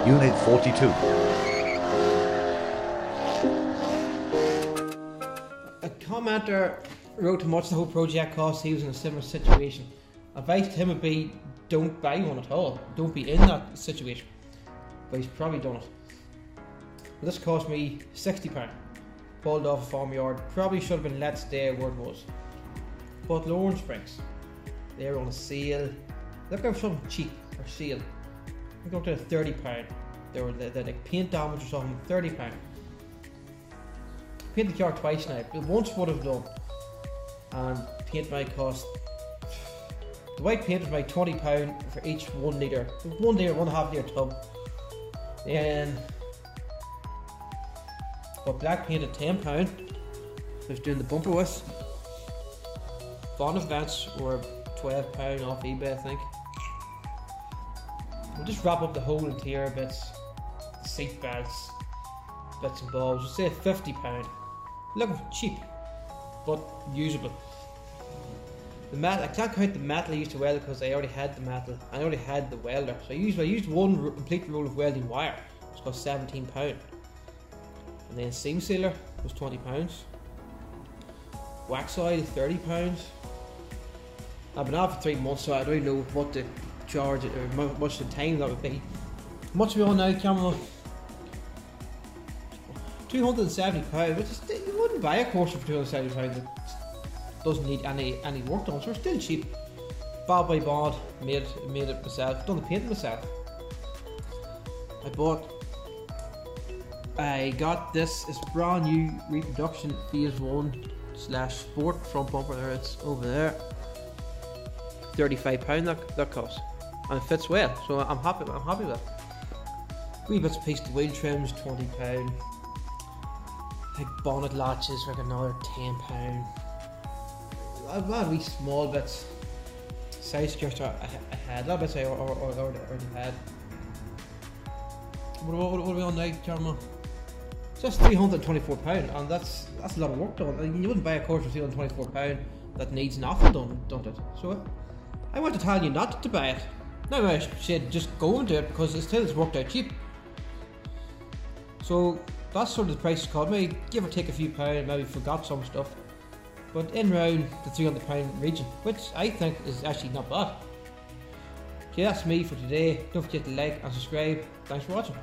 Unit 42. A commenter wrote how much the whole project cost. He was in a similar situation. Advice to him would be, don't buy one at all. Don't be in that situation. But he's probably done it. This cost me £60. Pulled off a farmyard. Probably should have been let stay where it was. But Lawrence Springs, they're on a sale. Looking for something cheap or sale. I got to £30. They're like paint damage or something. £30. Paint the car twice now. But once would have done. And paint might cost. The white paint was like £20 for each 1 litre. 1 litre, 1.5 litre tub. Then. But black paint at £10. I was doing the bumper with. Bonnet vents were £12 off eBay, I think. We'll just wrap up the whole interior bits, the seat belts, bits and bobs. We'll say £50. Looking for cheap, but usable. The metal, I can't count the metal I used to weld because I already had the metal. I already had the welder, so I used one complete roll of welding wire. It's cost £17. And then seam sealer was £20. Wax oil £30. I've been out for 3 months, so I don't know what the charge or how much the time that would be. How much are we on now, Cameron? £270, which is still, you wouldn't buy a Corsa for £270 that doesn't need any work done, so it's still cheap. Bob by Bond, made it myself, done the painting myself. I got this, it's brand new reproduction phase 1/sport front bumper there, it's over there. £35 that costs, and it fits well, so I'm happy with it. Wee bits and pieces, the wheel trims £20. Like bonnet latches like another £10. I've had wee small bits, side skirts I had, that bits I already had. What are we on now, Cameron? Just £324, and that's a lot of work done. You wouldn't buy a Corsa for £324 that needs nothing done, don't it? So I want to tell you not to buy it. Now I said just go into it because it's worked out cheap. So that's sort of the price it's called me. Give or take a few pounds, maybe forgot some stuff. But in around the £300 region, which I think is actually not bad. Okay, that's me for today. Don't forget to like and subscribe. Thanks for watching.